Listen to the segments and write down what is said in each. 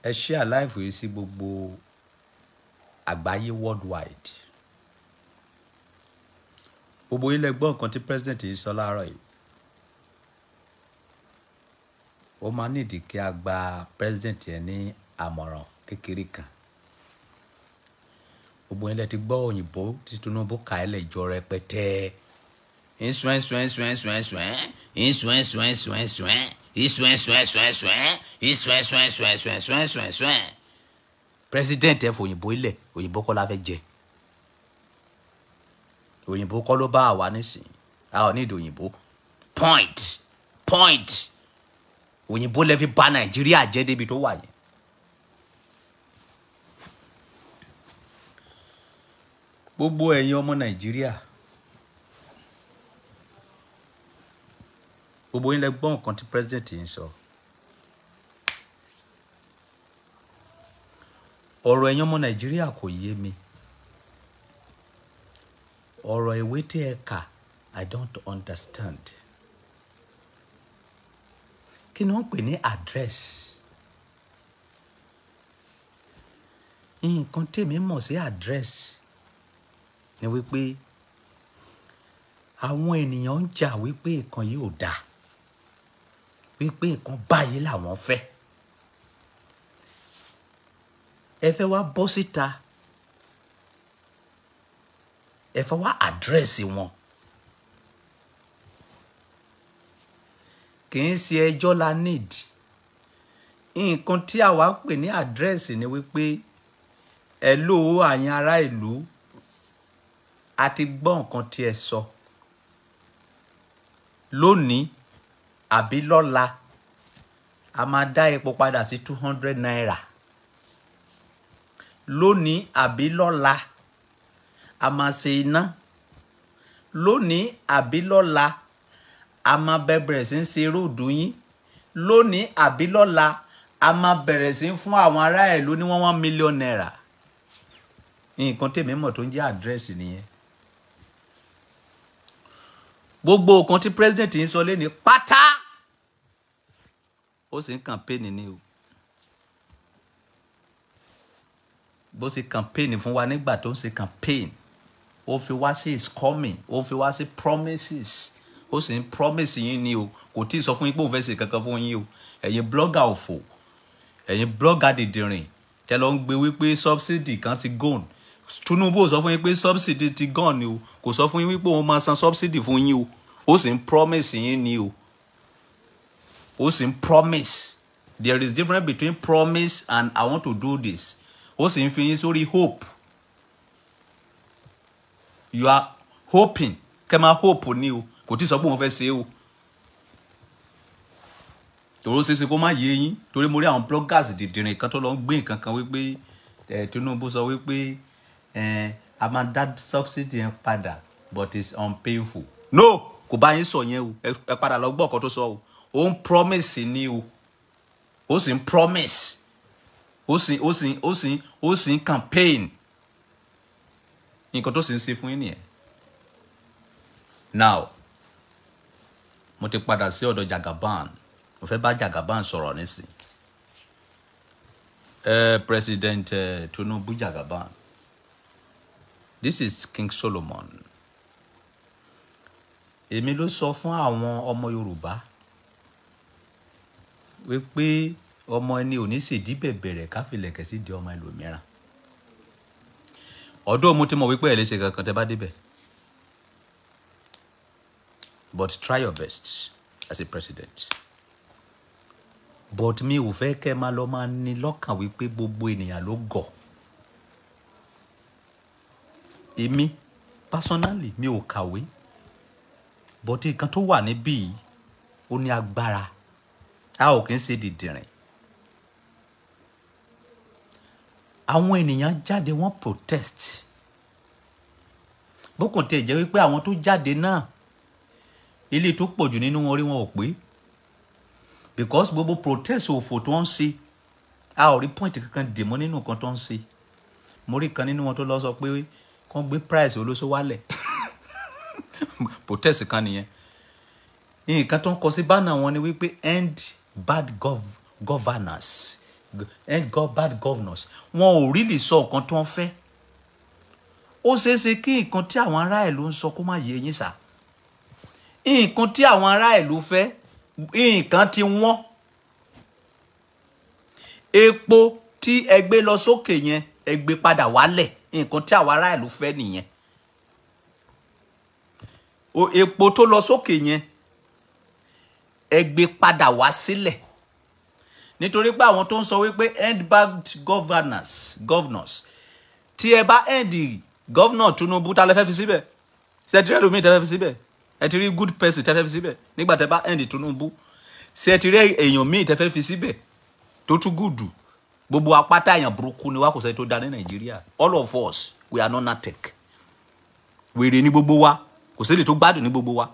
ẹ share live yìí sí gbogbo àgbáyé worldwide. Gbogbo ilé gbọ́ nǹkan tí president yìí sọ láàárọ̀ yìí. Ó máa nídìí kí a gba president yẹn ní àmọ̀ràn kékeré kan. Gbogbo ilé ti gbọ́ òyìnbó tí Tinubu kà á lẹ̀ jọ rẹpẹtẹ. President ẹ fòyìnbó ilẹ̀, òyìnbó kọ́ la fẹ́ jẹ. Òyìnbó kọ́ ló bá àwa nísìn. A ò ní ìdí òyìnbó. Point. Òyìnbó lè fi bà Nàìjíríà jẹ́ débi tó wà yẹn. Gbogbo ẹ̀yin ọmọ Nàìjíríà. Gbogbo yín lẹ gbọ́ nǹkan tí president yìí ń sọ. Ọ̀rọ̀ ẹ̀yin ọmọ Nàìjíríà kò yé mi. Ọ̀rọ̀ ìwé tí ẹ kà, I don't understand. Kí ni wọ́n pè ní address? Nǹkan tèmi mọ̀ sí address ni wípé àwọn ènìyàn ń jà wípé nǹkan yìí ò dáa. Wípé nǹkan báyìí làwọn fẹ́. Ẹ fẹ́ wá bọ́ síta. Ẹ fẹ́ wá address wọn. Kì í ṣe ẹjọ́ la need. Nǹkan tí àwa ń pè ní address ni wípé hello àyìn ará ìlú, a ti gbọ́ nǹkan tí ẹ sọ. Lónìí àbí lọ́la a máa dá epo padà sí 200 naira. Lónìí àbí lọ́la a máa ṣe iná. Lónìí àbí lọ́la a máa bẹ̀rẹ̀ sí ń ṣe róòdù yín. Lónìí àbí lọ́la a máa bẹ̀rẹ̀ sí ń fún àwọn ará ìlú ní 1 million naira. Nǹkan tèmi mọ̀ tó ń jẹ́ àdírẹ́sì nìyẹn. Gbogbo nǹkan tí president ń sọ lẹ́ni pátá ó sì ń campaign ni o. Bó ṣe campaign fún wa nígbà tó ń ṣe campaign, ó fi wá sí is coming, ó fi wá sí promises, ó sì ń promise yín ni o. Kò tí ì sọ fún yín pé òun fẹ́ ṣe kankan fún yín o. Ẹ̀yin blogger òfò, ẹ̀yin blogger dìdìrìn tẹ́ lọ ń gbé wípé subsidy kan ti gone. Tinubu sọ fún yín pé subsidy ti gone ni o. Kò sọ fún yín wípé òun máa san subsidy fún yín o. Ó sì ń promise yín ni o. Ó sì ń promise. There is difference between promise and I want to do this. Ó sì ń fi yín sórí hope. You are hoping. Kẹ́ máa hope ni o. Kò tí ì sọ pé òun fẹ́ ṣe o. Tòró ṣeéṣe kó má yé yín. Torí mo rí àwọn bloggers dìdìrìn kan tó lọ ń gbé nǹkan kan wípé Tinubu sọ wípé a máa dá subsidy yẹn padà but it's unpainful. No! Kò bá yín sọ yẹn o. Ẹ padà lọ gbọ́ ọ̀kan tó sọ o. Ó ń promise ni o. Ó sì ń promise. Ó sì ń campaign. Nǹkan tó sì ń ṣe fún yín nìyẹn. Now, mo ti padà sí ọ̀dọ̀ Jagaban. Mo fẹ́ bá Jagaban sọ̀rọ̀ nísìn. President Tinubu Jagaban. This is King Solomon. Èmi ló sọ fún àwọn ọmọ Yorùbá wípé ọmọ ẹni ò ní ṣèdí bẹ̀bẹ̀rẹ̀ káfílẹ̀kẹ̀ sí di ọmọ ẹlòmíràn. Ọ̀dọ̀ mo ti mọ̀ wípé ẹ lè ṣe kankan tẹ́ bá débẹ̀. But try your best as a president. But mi ò fẹ́ kẹ́ máa lọ máa ní lọ́kàn wípé gbogbo ènìyàn ló gọ̀. Èmi personally mi ò kàwé. But nǹkan tó wà níbí ó ní agbára. A ò kì í ṣe dìdìrìn. Àwọn ènìyàn jáde wọ́n protest. Bókùn tí ẹ jẹ́ wípé àwọn tó jáde náà ilé tó pọ̀jù nínú wọn rí wọn ò pé. Because gbogbo protest òfò tó ń ṣe a ò rí point kankan dè mọ́ nínú nǹkan tó ń ṣe. Mo rí kan nínú wọn tó lọ sọ pé kán gbé price olóṣó wálẹ̀. Protest kan nìyẹn. Nǹkan tó ń kọ sí bánà wọn ni wípé end bad governance. end bad governance. Wọn ò really sọ nǹkan tó ń fẹ́. Ó ṣeéṣe kí nǹkan tí àwọn ará ìlú ń sọ kó má yé yín sà. Nǹkan tí àwọn ará ìlú fẹ́, nǹkan tí wọ́n. Epo tí ẹ gbé lọ sókè yẹn, ẹ gbé padà wálẹ̀. Nǹkan tí àwọn ará ìlú fẹ́ nìyẹn. Epo tó lọ sókè yẹn, ẹ gbé padà wá sílẹ̀. Nítorí pé àwọn tó ń sọ wípé end bad governors tí ẹ bá end governor Tinubu ta lẹ fẹ́ fi síbẹ̀. Ṣé ti rí ẹlòmíì tẹ́ fẹ́ fi síbẹ̀? Ẹ ti rí good person tẹ́ fẹ́ fi síbẹ̀ nígbà tẹ́ bá end Tinubu. Ṣé ti rí èèyàn míì tẹ́ fẹ́ fi síbẹ̀ tó tún gùdù? Gbogbo apáta èèyàn burúkú ni wá kò sẹ́ni tó dá ní Nàìjíríà. All of us, we are non-tech. Wèrè ní gbogbo wa, kò sẹ́ni tó gbádùn ní gbogbo wa.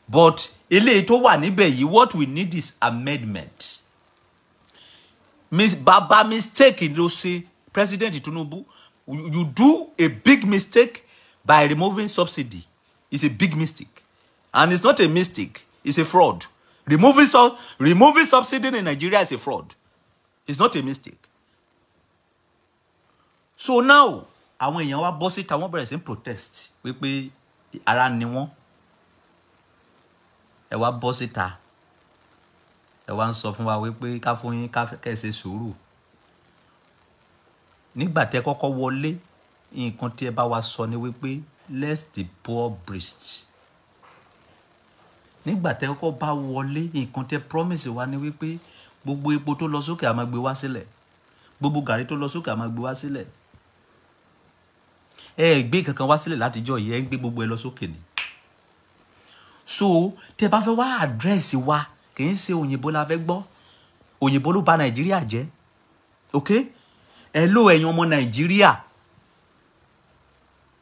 But eléyìí tó wà níbẹ̀ yìí, what we need is amendment. Baba mistake ló ṣe President Tinubu. You do a big mistake by removing subsidy. It's a big mistake. And it's not a mistake, it's a fraud. Removing subsidy in Nigeria is a fraud. It's not a mistake. So now, àwọn èèyàn wá bọ́ síta wọ́n bẹ̀rẹ̀ sí protest wípé ara ni wọ́n. Ẹ wá bọ́ síta. Ẹ wá ń sọ fún wa wípé ká fún yín ká ṣe sùúrù. Nígbà tẹ́ kọ́kọ́ wọlé, nǹkan tí ẹ bá wa sọ ni wípé let the poor breathe. Nígbà tẹ́ kọ́kọ́ bá wọlé, nǹkan tẹ́ promise wa ni wípé gbogbo epo tó lọ sókè a máa gbé wá sílẹ̀. Gbogbo gàrí tó lọ sókè a máa gbé wá sílẹ̀. Ẹ gbé kankan wá sílẹ̀ látijọ́ yìí, ẹ ń gbé gbogbo ẹ lọ sókè ni. So tẹ́ bá fẹ́ wá address wa, kì í ṣe òyìnbó la fẹ́ gbọ́. Òyìnbó ló bà Nàìjíríà jẹ́. Okay? Ẹ ló ẹ̀yin ọmọ Nàìjíríà.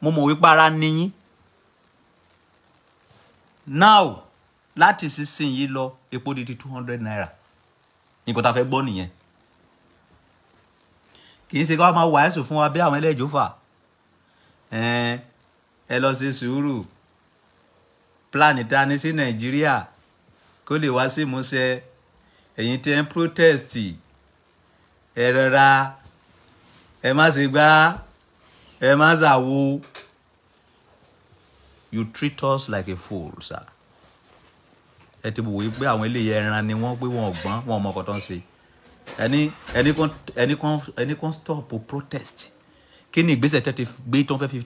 Mo mọ̀ wípé ara ni yín. Now, láti sísìn yìí lọ, epo di 200 naira. Nǹkan tá fẹ́ gbọ́ nìyẹn. Kì í ṣe ká máa wàásù fún wa bí àwọn ẹlẹ́jọ́ fà. Ẹ lọ ṣe sùúrù. Plan ta ní sí Nàìjíríà kó lè wá sí ìmúṣẹ. Ẹ̀yin tí ẹ ń protest, ẹ rọra, ẹ má ṣe gbá, ẹ má ṣàwo. You treat us like a fool, sir. Ẹ ti wò wípé àwọn eléyìí ẹran ni wọ́n pé wọn ò gbọ́n, wọn ò mọ nǹkan tó ń ṣe. Ẹni kan stop protest. Kí ni ìgbésẹ̀ tẹ́ ti gbé tó ń fẹ́ fi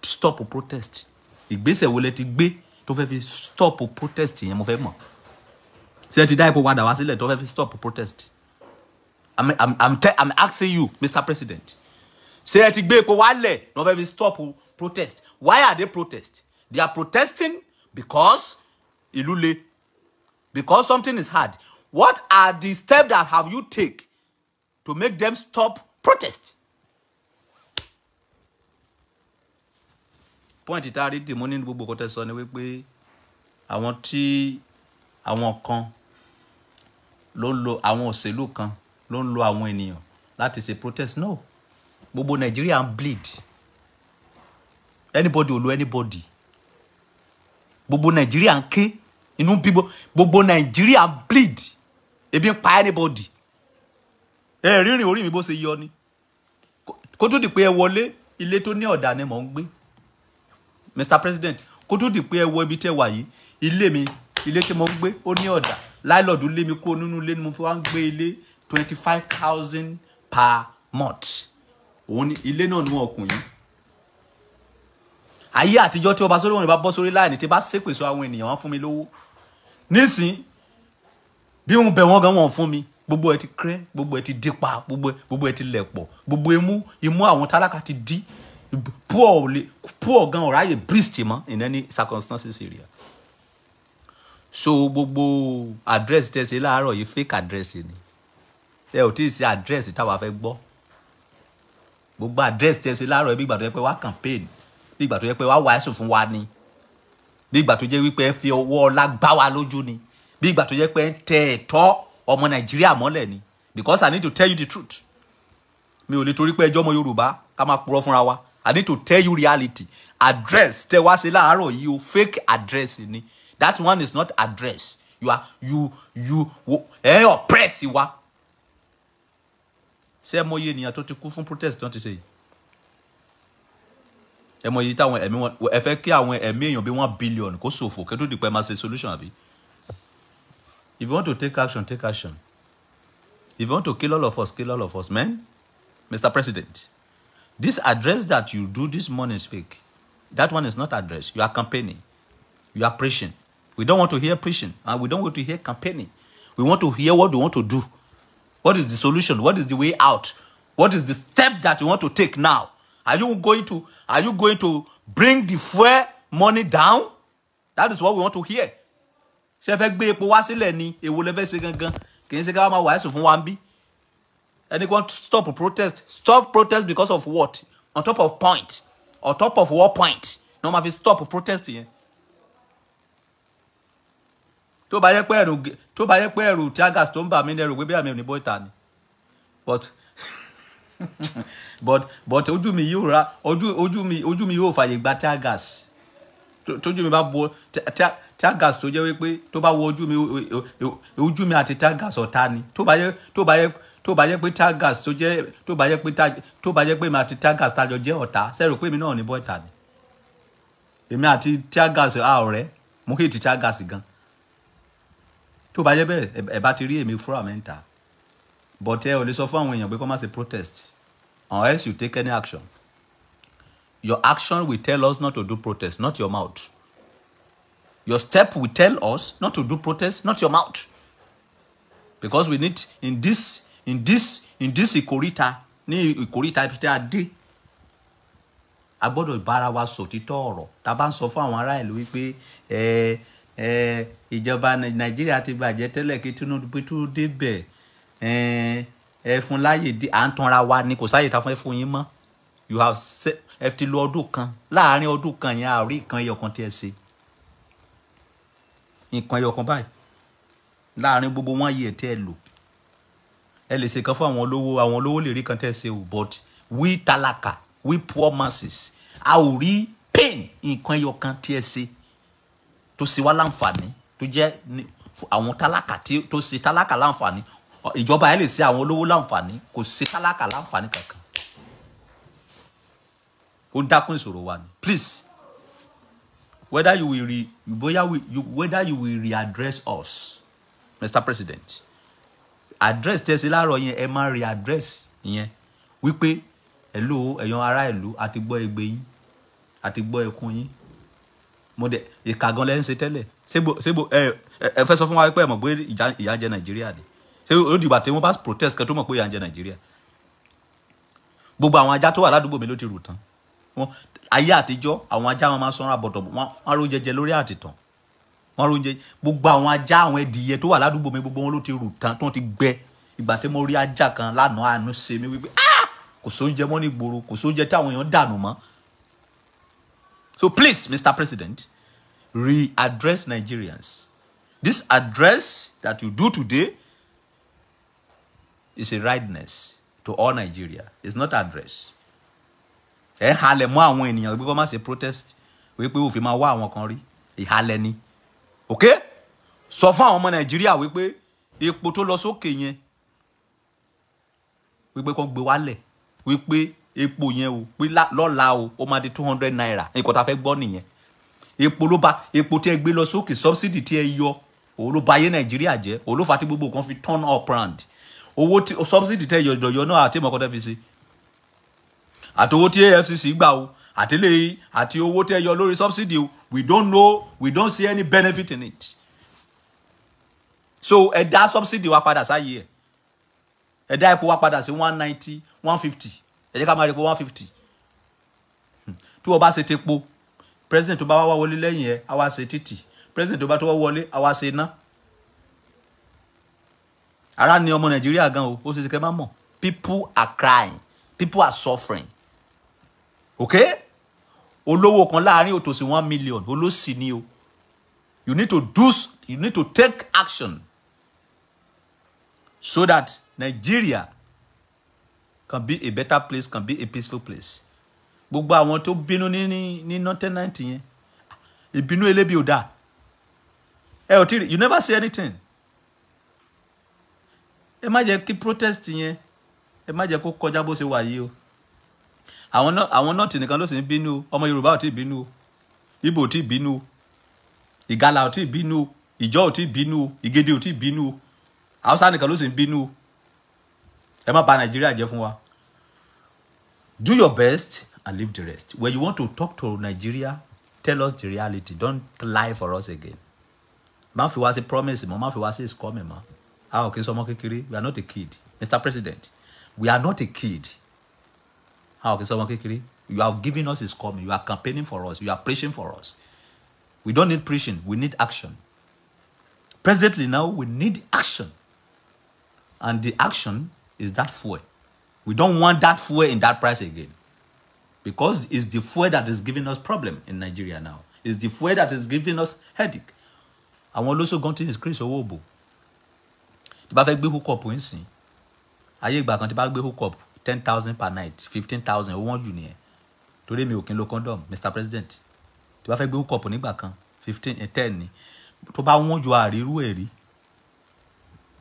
stop protest? Ìgbésẹ̀ wo lẹ ti gbé tó fẹ́ fi stop protest yẹn mo fẹ́ mọ̀. Ṣé ẹ ti dá ipò padà wá sílẹ̀ tó fẹ́ fi stop protest? I'm asking you, Mr. President. Ṣé ẹ ti gbé ipò wálẹ̀ tó fẹ́ fi stop protest? Why are they protesting? They are protesting because ìlú le. Because something is hard. What are the steps that have you take to make them stop protest? Point ìtarí tí mo ní gbogbo kọ́tẹ́ sọ ni wípé àwọn kan ló ń lo àwọn òṣèlú kan ló ń lo àwọn ènìyàn láti ṣe protest. No. Gbogbo Nigeria ń bleed. Anybody ò lo anybody. Gbogbo Nigeria ń ké. Inú bíbọ. Gbogbo Nigeria ń bleed. Ebi ń pa anybody. Rírìn orí mi bó ṣe yọ ni. Kó tó di pé ẹ wọlé, ilé tó ní ọ̀dà ni mò ń gbé. Mr. President, kó tó di pé ẹ wọ ibi tẹ́ wà yìí, ilé tí mo ń gbé ó ní ọ̀dà. Láìlọ́ọ̀dù lé mi kúrò nínú ilé ni mo fi wá ń gbé ilé 25,000 per month. Òun ni ilé náà ni wọ́n kùn yìí. Ayé àtijọ́ tí ọba Solomon bá bọ́ sórí láìní tí bá ṣépè sọ àwọn ènìyàn wọ́n fún mi lówó. Nísìn bí wọ́n bẹ̀ wọ́n gan wọ́n fún mi. Gbogbo ẹ ti krẹ́, gbogbo ẹ ti dípa, gbogbo ẹ ti lẹ̀pọ̀. Gbogbo imú àwọn tálákà ti dí. Poor gan ọ̀ráyè breast mọ́ in any circumstances area. So gbogbo address tẹ́ ṣe láàárọ̀ yìí fake address ni. Ẹ ò tí ì ṣe address táwa fẹ́ gbọ́. Gbogbo address tẹ́ ṣe láàárọ̀ yìí bí ìgbà tó yẹ pé wá campaign, bí ìgbà tó yẹ pé wá wàásù fún wa ni, bí ìgbà tó jẹ́ wípé ẹ fi ọwọ́ ọlá gbá wa lójú ni, bí ìgbà tó jẹ́ pé ẹ ń tẹ ẹ̀tọ́ ọmọ Nàìjíríà mọ́lẹ̀ ni. Because I need to tell you the truth. Mi ò lè torí pé ẹjọ́ ọmọ Yorùbá ká máa purọ́ fúnra wa. I need to tell you reality. Address tẹ́ wá ṣe láàárọ̀ yìí o fake address ni. That one is not address. You oppress wa. ṣé ẹ mọ iye ènìyàn tó ti kú fún protest tó ti ṣe yìí ẹ mọ iye táwọn ẹ̀mí wọn ẹ fẹ́ kí àwọn ẹ̀mí èèyàn bí 1 billion kó ṣòfò kẹ́tù dípẹ́ máa ṣe solution àbí. If you want to take action, take action. If you want to kill all of us, man. Mr. President, this address that you do this morning is fake. That one is not address. You are campaigning. You are preaching. We don't want to hear preaching, and we don't want to hear campaigning. We want to hear what we want to do. What is the solution? What is the way out? What is the step that you want to take now? Are you going to bring the fuel money down? That is what we want to hear. Ṣé fẹ́ gbé epo wá sílẹ̀ ni èwo lẹ fẹ́ ṣe gangan kì í ṣe ká máa wàásù fún wa ń bí. Anyone stop protest? Stop protest because of what? On top of point. On top of what point? No ma fi stop protest yẹn. Tó bá yẹ pé ẹ̀rù tear gas tó ń bà mí ní ẹ̀rù pé bí àmì ò ní bọ́ ìta ni. But ojú mi yóò fàyè gba tear gas. Tójú mi bá bọ́ tear gas tó jẹ́ wípé tó bá wọ ojú mi àti tear gas ọ̀tá ni. Tó bá yẹ pé tear gas tó bá yẹ pé mi àti tear gas tájọ jẹ́ ọ̀tá sẹ́rù pé mi náà ní bọ́ ìta ni. Èmi àti tear gas ọ̀rẹ́ mo hate tear gas gan. Tó bá yẹ bẹ́ẹ̀ ẹ bá ti rí èmi fúra mẹ́ta. But ẹ ò lè sọ fún àwọn èèyàn pé kó má ṣe protest unless you take any action. Your action will tell us not to do protest, not your mouth. Your step will tell us not to do protest, not your mouth. Because we need in this ìkórìtà ní ìkórìtà ibi tí a dé. A gbọ́dọ̀ bára wa sòtítọ́ ọ̀rọ̀. Tá bá ń sọ fún àwọn ará ìlú wípé ìjọba Nàìjíríà ti bàjẹ́ tẹ́lẹ̀ kí Tinubu tó débẹ̀ ẹ fún láyè dé à ń tanra wa ni kò sáyè ta fún ẹ fún yín mọ́. You have ẹ ti lo ọdún kan láàárín ọdún kan yẹn àrí nǹkan ẹyọkan tí ẹ ṣe. Nǹkan ẹyọkan báyìí láàárín gbogbo wọn yìí ẹ tẹ́ ẹ lò. Ẹ lè ṣe kan fún àwọn olówó lè rí kan tẹ́ ẹ ṣe o but we tálákà we poor masses a ò rí pain nǹkan ẹyọkan tí ẹ ṣe tó ṣe wá láǹfààní tó jẹ́ àwọn tálákà tó ṣe tálákà láǹfààní ìjọba ẹ lè ṣe àwọn olówó láǹfààní kò ṣe tálákà láǹfààní kankan. Ó dákún ìṣòro wa ni. Please, whether you will readdress us, Mr. President, address tẹ̀sí láàárọ̀ yẹn ẹ máa readdress yẹn wípé hello ẹ̀yàn ará ìlú àti gbọ́ egbe yín àti gbọ́ ẹkún yín mo dẹ̀ ìka gan lẹ́ ń ṣe tẹ́lẹ̀ ṣébo ẹ fẹ́ sọ fún wa pé ẹ mọ̀ pé ìyà jẹ Nàìjíríà ni ṣé ó dìgbà tí wọ́n bá protest kan tó mọ̀ pé ìyà jẹ Nàìjíríà. Gbogbo àwọn ajá tó wà ládùúgbò mi ló ti rù tán. Ayé àtijọ́ àwọn ajá wọn máa sanra bọ̀dọ̀ wọn ró jẹjẹ lórí àtìtàn wọn ró jẹ gbogbo àwọn ajá àwọn ẹdìyẹ tó wà ládùúgbò mi gbogbo wọn ló ti rù tán tó ti gbẹ. Ìgbà tí mo rí ajá kan lánàá àánú ṣe mi wípé kò sóúnjẹ mọ́ ní ìgboro kò sóúnjẹ tí àwọn èèyàn dànù mọ́. So please, Mr. President, readdress Nigerians. This address that you do today is a rightness to all Nigeria. It's not address. Ẹ halẹ̀ mọ́ àwọn ènìyàn wípé kó má ṣe protest wípé òfin máa wá àwọn kan rí ìhalẹ̀ ni. Okay? Sọ fún àwọn ọmọ Nàìjíríà wípé epo tó lọ sókè yẹn wípé kó gbé wálẹ̀ wípé epo yẹn o pé lọ́la o ó máa di 200 naira nǹkan tá a fẹ́ gbọ́ nìyẹn. Epo tí ẹ gbé lọ sókè subsidy tí ẹ yọ òun ló bà ayé Nàìjíríà jẹ́ òun ló fà tí gbogbo kan fi turn up round. Owó tí subsidy tẹ yọ náà àti ìmọ̀kọ́ tẹ́ fi ṣe. Àti owó tí AFCC gbà o àti owó tẹ́ yọ lórí subsidy o we don't see any benefit in it. So ẹ dá subsidy wa padà sáyé ẹ dá epo wa padà sí 190 150 ẹ jẹ́ ká máa rí epo 150. Tí wọ́n bá ṣe tepo president tó bá wá wọlé lẹ́yìn ẹ á wá ṣe títì president tó bá tó wọlé á wá ṣe iná. Ara ni ọmọ Nàìjíríà gan o ó ṣe kẹ́ máa mọ̀ people are crying people are suffering. Okay? Olówó kan láàrin òtòsí 1 million olóṣì ni o. You need to take action so that Nigeria can be a better place, can be a peaceful place. Gbogbo àwọn tó bínú ní northernite yẹn ìbínú elébi ò dá. Ẹ ò tí you never say anything. Ẹ má jẹ́ kí protest yẹn ẹ má jẹ́ kó kọjá bó ṣe wà yìí o. Àwọn nọ́ọ̀tì nìkan ló sì ń bínú o. Ọmọ Yorùbá ò tí ì bínú o. Ìgbò ò tí ì bínú o. Ìgalà ò tí ì bínú o. Ìjọ ò tí ì bínú o. Ìgèdè ò tí ì bínú o. Haúsá nìkan ló sì ń bínú o. Ẹ má bà Nàìjíríà jẹ́ fún wa. Do your best and leave the rest. When you want to talk to Nigeria, tell us the reality. Don't lie for us again. Má fi wá sí promise mọ́, má fi wá sí is coming mọ́. Okay, sọmọ kékeré. We are not a kid. Mr. President, we are not a kid. Okay, sọmọ kékeré. You have given us is coming. You are campaigning for us. You are preaching for us. We don't need preaching. We need action. Presently now, we need action. And the action is that fuel. We don't want that fuel in that price again. Because it's the fuel that is giving us problem in Nigeria now. It's the fuel that is giving us headache. Àwọn olóṣò gan ti increase owó òbò. Tí bá fẹ́ gbé hook up ń sìn. Ayé ìgbà kan tí bá gbé hook up 10,000 per night, 15,000 owó wọ́n jù nìyẹn. Torí mi ò kí ń lo condom, Mr. President. Tí bá fẹ́ gbé hook up nígbà kan 10 ni. Tó bá wọ́n ju àrírú ẹ̀rí.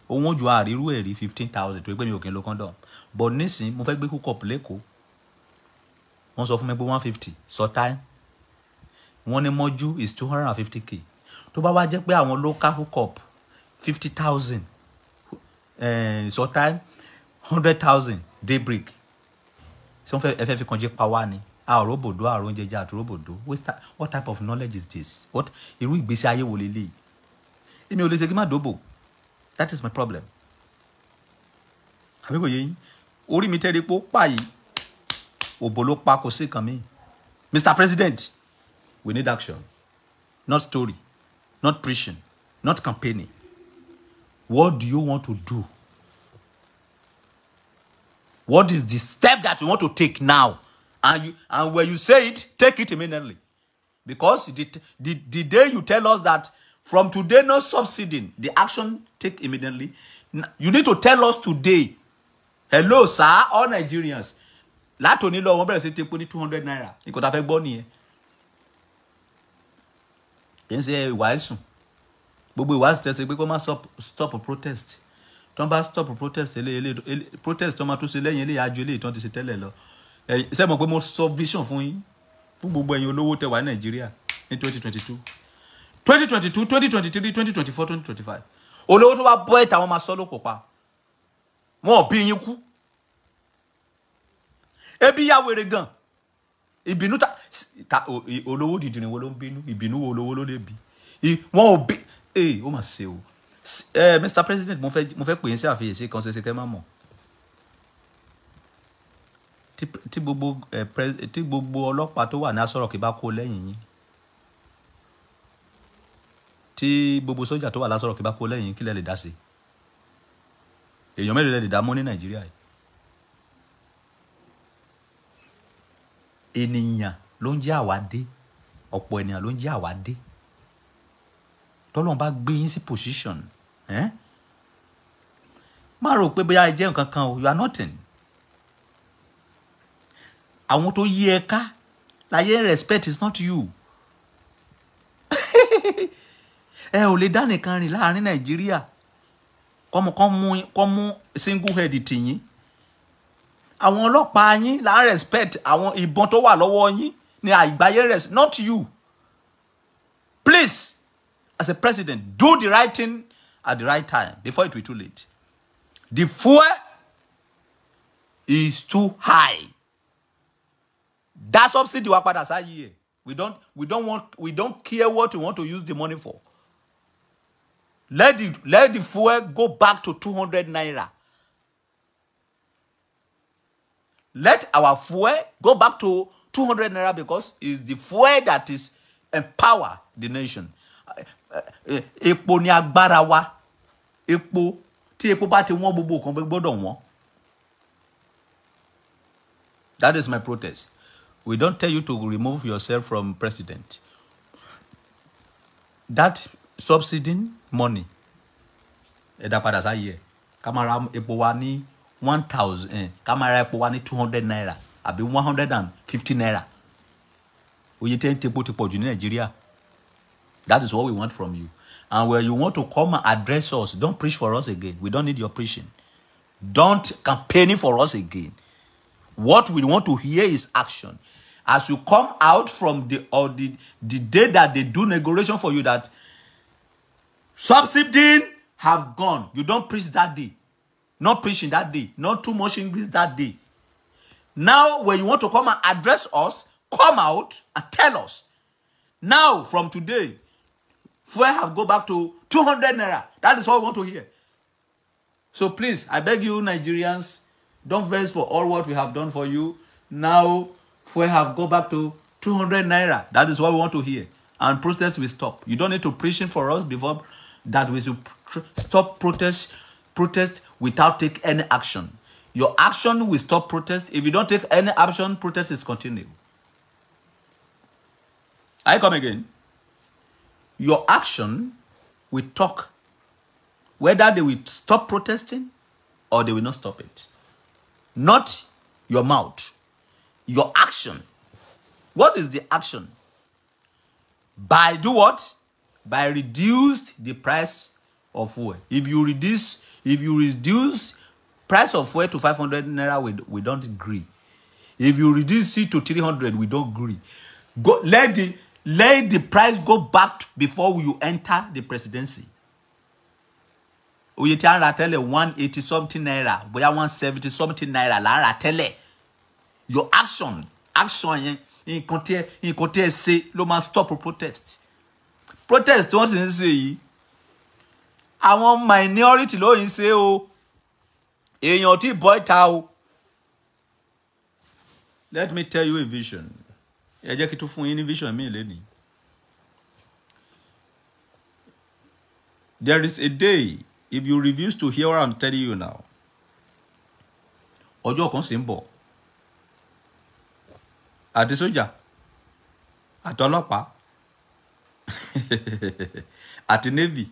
Ó wọ́n ju àrírú ẹ̀rí 15,000 torí pé mi ò kí ń lo condom. But nísìn mo fẹ́ gbé hook up lẹ́kọ̀ọ́. Wọ́n sọ fún mi pé 150 so time. Wọ́n ní mọ́jú is 250k. Tó bá wá jẹ́ pé àwọn local hook up 50,000 so time 100,000 daybreak. Ṣé wọ́n fẹ́ fi kan jẹ́ pa wá ni? Àròbòdó àròjẹjà àtòròbòdó. What type of knowledge is this? What irú ìgbésí ayé wo lélẹ́yìí? Èmi ò lè ṣe kí n má dóbò. That is my problem. Àbí kò yé yín? Orí mi tẹ́lẹ̀ pé ó pa yìí. Òbò ló pa kò sí kan mí. Mr. President, we need action. Not story. Not preaching. Not campaigning. What do you want to do? What is the step that you want to take now? And when you say it, take it immediately. Because the day you tell us that from today no subsiding, the action take immediately. You need to tell us today. Hello, sir, all Nigerians. Látòní lọ wọ́n bẹ̀rẹ̀ sí tepo ní 200 naira. Nǹkan tá fẹ́ gbọ́ nìyẹn. Kì í ṣe ìwà ẹ̀sùn. Gbogbo ìwà ẹ̀sùn tẹ̀sí pé kó má stop protest. Tó ń bá stop protest protest tó máa tún ṣe lẹ́yìn eléyìí àjò eléyìí tó ń ti ṣe tẹ́lẹ̀ lọ. Ṣé mọ̀ pé mo sọ vision fún yín fún gbogbo ẹ̀yin olówó tẹ́ wà ní Nàìjíríà ní 2022. 2022, 2023, 2024, 2025. Olówó tó wá bọ́ ẹ̀ta wọn máa sọ lóko pa. Wọn ò bí yín kú. Ebi ya wèrè gan. Ìbínú olówó dìdìrín wo ló ń bínú? Ìbínú wo olówó ló lè bí? Wọn ò bí ó mà ṣe o. Mr. President, mo fẹ́ pè yín sí àfiyèsí kan ṣẹṣẹ kẹ́ má mọ̀. Tí gbogbo ọlọ́pàá tó wà ní Aso Rock bá kó lẹ́yìn yín. Tí gbogbo sójà tó wà l'Aso Rock bá kó lẹ́yìn yín, kí lẹ lè dá sí? Èèyàn mélòó lẹ lè dá mọ́ ní Nàìjíríà yìí? Ènìyàn ló ń jẹ́ àwádé. Ọ̀pọ̀ ènìyàn ló ń jẹ́ àwádé. Tọ́lọ́run bá gbé yín sí position. Má rò pé bóyá ẹ jẹ́ nǹkan kan o. You are nothing. Àwọn tó yí ẹ ká láyé respect is not you. Ẹ ò lè dá nìkan rìn láàrin Nàìjíríà. Kọ́ mú single head tì yín. Àwọn ọlọ́pàá yín là ń respect. Àwọn ìbọn tó wà lọ́wọ́ yín ni àgbáyé respect, not you. Please, as a president, do the right thing at the right time before it will be too late. The fuel is too high. That subsidy wa padà sáyé. We don't care what we want to use the money for. Let the fuel go back to 200 naira. Let our fuel go back to 200 naira because it's the fuel that is empower the nation. Epo ni agbára wa. Epo tí epo bá ti wọ́n gbogbo kan gbọ́dọ̀ wọ́n. That is my protest. We don't tell you to remove yourself from president. That subsidy money. Ẹ̀dá padà sáyé. Kamara epo wa ní 1,000. Kamara epo wa ní 200 naira. Àbí 150 naira. Oye tẹ́ ń tepo ti pọ̀ jù ní Nàìjíríà. That is what we want from you. And when you want to come and address us, don't preach for us again. We don't need your preaching. Don't campaign for us again. What we want to hear is action. As you come out from the day that they do negotiation for you, that subsidy have gone. You don't preach that day. Not preaching that day. Not too much English that day. Now, when you want to come and address us, come out and tell us. Now, from today, fuel have go back to 200 naira. That is what we want to hear. So please, I beg you, Nigerians, don't vex for all what we have done for you. Now, fuel have go back to 200 naira. That is what we want to hear. And protest will stop. You don't need to preaching for us before that we should stop protest without take any action. Your action will stop protest. If you don't take any action, protest is continue. I come again. Your action will talk whether they will stop protesting or they will not stop it. Not your mouth. Your action. What is the action? By do what? By reduce the price of fuel. If you reduce price of fuel to 500 naira, we don't agree. If you reduce it to 300, we don't agree. Go, let the price go back before you enter the presidency. Oye ti an ra tele 180 something naira, boya 170 something naira la ra tele. Your action yen in kote say lo ma stop protest. Protest wọ́n sì ń ṣe yìí. Àwọn minority ló ń ṣe o. Èèyàn tí boy ta o. Let me tell you a vision. Ẹ jẹ́ kí tó fún yín ní vision mi lẹ́ni. There is a day, if you refuse to hear what I'm telling you now, ọjọ́ kan sì ń bọ̀. Àti sójà, àti ọlọ́pàá, àti navy,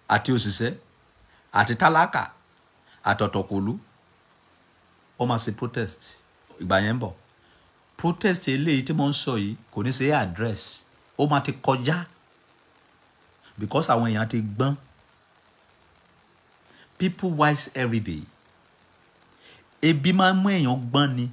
àti òṣìṣẹ́, àti tálákà, àti ọ̀tọ̀kùlú, ó máa ṣe protest. Ìgbà yẹn ń bọ̀. Protest eléyìí tí mo ń sọ yìí kò ní ṣe address. Ó máa ti kọjá. Because àwọn èèyàn ti gbọ́n. People wise every day. Ebi máa ń mú èèyàn gbọ́n ni.